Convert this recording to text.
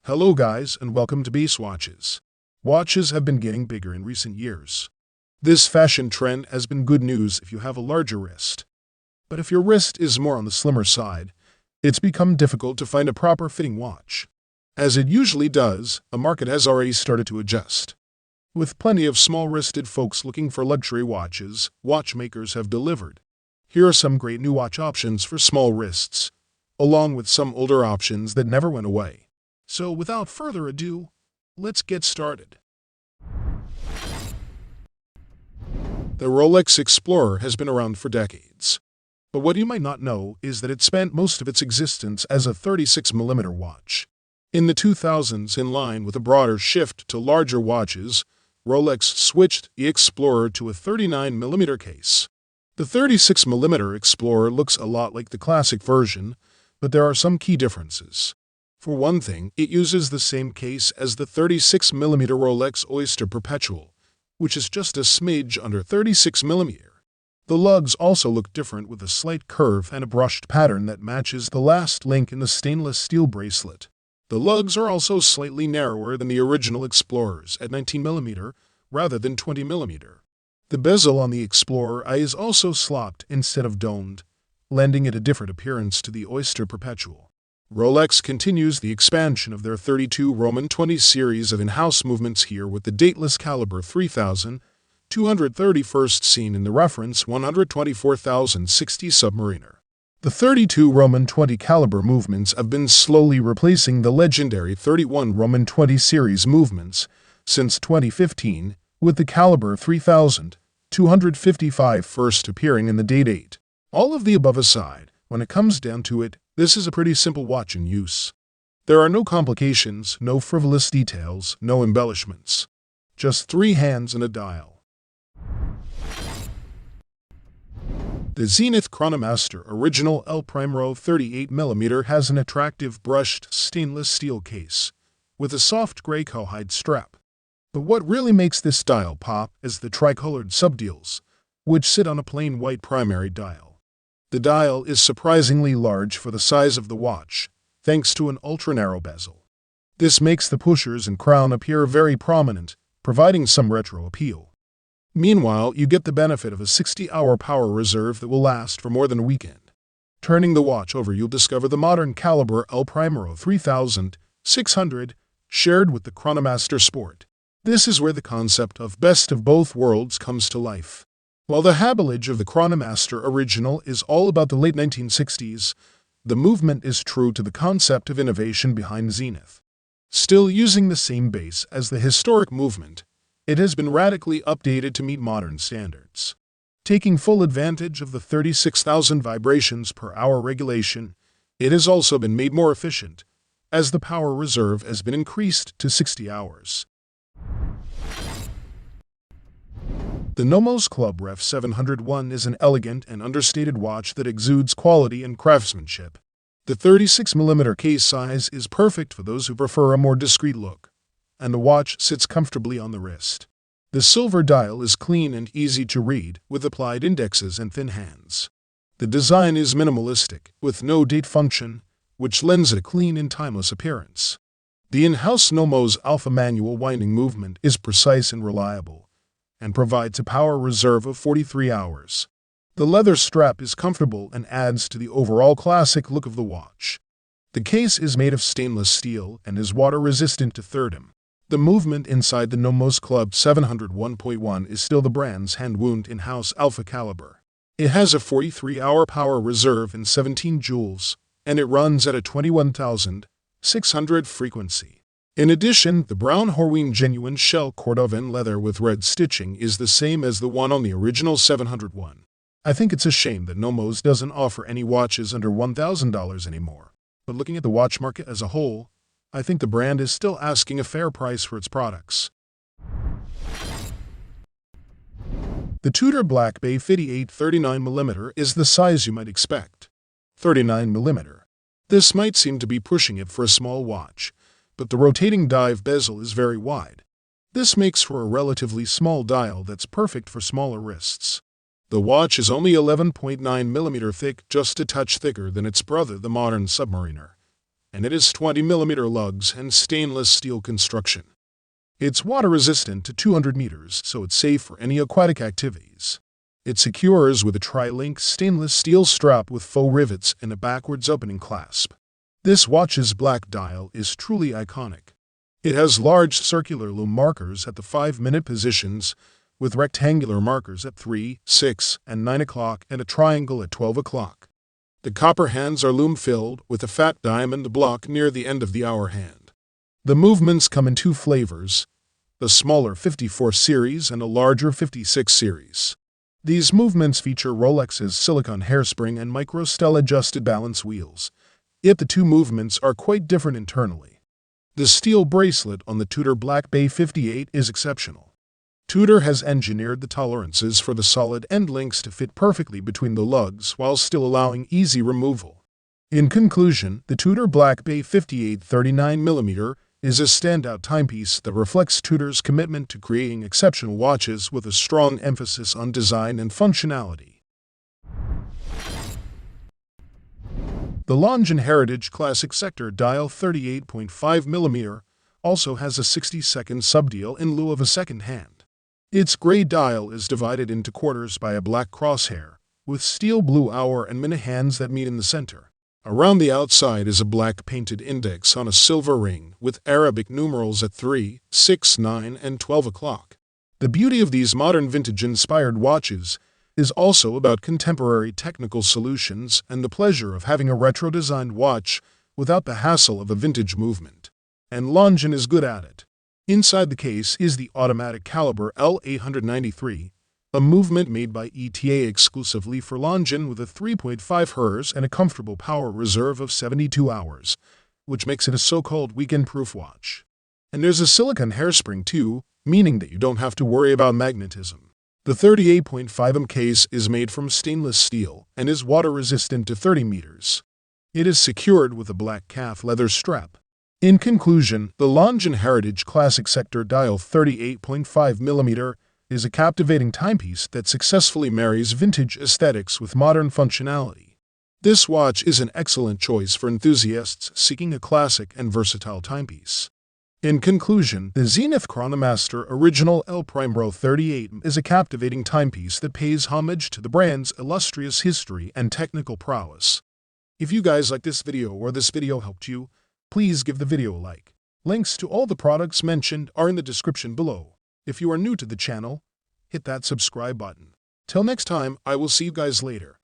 Hello guys and welcome to Base Watches. Watches have been getting bigger in recent years. This fashion trend has been good news if you have a larger wrist. But if your wrist is more on the slimmer side, it's become difficult to find a proper fitting watch. As it usually does, a market has already started to adjust. With plenty of small-wristed folks looking for luxury watches, watchmakers have delivered. Here are some great new watch options for small wrists, along with some older options that never went away. So without further ado, let's get started. The Rolex Explorer has been around for decades. But what you might not know is that it spent most of its existence as a 36mm watch. In the 2000s, in line with a broader shift to larger watches, Rolex switched the Explorer to a 39mm case. The 36mm Explorer looks a lot like the classic version, but there are some key differences. For one thing, it uses the same case as the 36mm Rolex Oyster Perpetual, which is just a smidge under 36mm. The lugs also look different with a slight curve and a brushed pattern that matches the last link in the stainless steel bracelet. The lugs are also slightly narrower than the original Explorers at 19mm rather than 20mm. The bezel on the Explorer is also sloped instead of domed, lending it a different appearance to the Oyster Perpetual. Rolex continues the expansion of their 32 Roman 20 series of in-house movements here with the dateless caliber 3231 seen in the reference 124,060 Submariner. The 32 Roman 20 caliber movements have been slowly replacing the legendary 31 Roman 20 series movements since 2015, with the caliber 3255 first appearing in the date 8. All of the above aside, when it comes down to it, this is a pretty simple watch in use. There are no complications, no frivolous details, no embellishments. Just 3 hands and a dial. The Zenith Chronomaster Original El Primero 38mm has an attractive brushed stainless steel case, with a soft gray cowhide strap. But what really makes this dial pop is the tricolored subdials, which sit on a plain white primary dial. The dial is surprisingly large for the size of the watch, thanks to an ultra-narrow bezel. This makes the pushers and crown appear very prominent, providing some retro appeal. Meanwhile, you get the benefit of a 60-hour power reserve that will last for more than a weekend. Turning the watch over, you'll discover the modern caliber El Primero 3600, shared with the Chronomaster Sport. This is where the concept of best of both worlds comes to life. While the habillage of the Chronomaster Original is all about the late 1960s, the movement is true to the concept of innovation behind Zenith. Still using the same base as the historic movement, it has been radically updated to meet modern standards. Taking full advantage of the 36,000 vibrations per hour regulation, it has also been made more efficient, as the power reserve has been increased to 60 hours. The Nomos Club Ref 701 is an elegant and understated watch that exudes quality and craftsmanship. The 36mm case size is perfect for those who prefer a more discreet look, and the watch sits comfortably on the wrist. The silver dial is clean and easy to read, with applied indexes and thin hands. The design is minimalistic, with no date function, which lends it a clean and timeless appearance. The in-house Nomos Alpha manual winding movement is precise and reliable, and provides a power reserve of 43 hours. The leather strap is comfortable and adds to the overall classic look of the watch. The case is made of stainless steel and is water-resistant to thirdim. The movement inside the Nomos Club 701.1 is still the brand's hand-wound in-house Alpha caliber. It has a 43-hour power reserve and 17 joules, and it runs at a 21,600 frequency. In addition, the brown Horween genuine shell Cordovan leather with red stitching is the same as the one on the original 701. I think it's a shame that Nomos doesn't offer any watches under $1,000 anymore. But looking at the watch market as a whole, I think the brand is still asking a fair price for its products. The Tudor Black Bay 58 39mm is the size you might expect. 39mm. This might seem to be pushing it for a small watch, but the rotating dive bezel is very wide. This makes for a relatively small dial that's perfect for smaller wrists. The watch is only 11.9mm thick, just a touch thicker than its brother, the modern Submariner. and it has 20mm lugs and stainless steel construction. It's water-resistant to 200 meters, so it's safe for any aquatic activities. It secures with a tri-link stainless steel strap with faux rivets and a backwards opening clasp. This watch's black dial is truly iconic. It has large circular lume markers at the 5-minute positions, with rectangular markers at 3, 6, and 9 o'clock and a triangle at 12 o'clock. The copper hands are lume-filled with a fat diamond block near the end of the hour hand. The movements come in 2 flavors, the smaller 54 series and a larger 56 series. These movements feature Rolex's silicone hairspring and micro-style adjusted balance wheels, yet the 2 movements are quite different internally. The steel bracelet on the Tudor Black Bay 58 is exceptional. Tudor has engineered the tolerances for the solid end links to fit perfectly between the lugs while still allowing easy removal. In conclusion, the Tudor Black Bay 58 39mm is a standout timepiece that reflects Tudor's commitment to creating exceptional watches with a strong emphasis on design and functionality. The Longines Heritage Classic Sector Dial 38.5mm also has a 60-second subdial in lieu of a second hand. Its gray dial is divided into quarters by a black crosshair, with steel blue hour and minute hands that meet in the center. Around the outside is a black painted index on a silver ring with Arabic numerals at 3, 6, 9, and 12 o'clock. The beauty of these modern vintage-inspired watches is also about contemporary technical solutions and the pleasure of having a retro-designed watch without the hassle of a vintage movement. And Longines is good at it. Inside the case is the automatic caliber L893, a movement made by ETA exclusively for Longines with a 3.5 Hz and a comfortable power reserve of 72 hours, which makes it a so-called weekend-proof watch. And there's a silicone hairspring too, meaning that you don't have to worry about magnetism. The 38.5mm case is made from stainless steel and is water-resistant to 30 meters. It is secured with a black calf leather strap. In conclusion, the Longines Heritage Classic Sector Dial 38.5mm is a captivating timepiece that successfully marries vintage aesthetics with modern functionality. This watch is an excellent choice for enthusiasts seeking a classic and versatile timepiece. In conclusion, the Zenith Chronomaster Original L Primero 38 is a captivating timepiece that pays homage to the brand's illustrious history and technical prowess. If you guys like this video or this video helped you, please give the video a like. Links to all the products mentioned are in the description below. If you are new to the channel, hit that subscribe button. Till next time, I will see you guys later.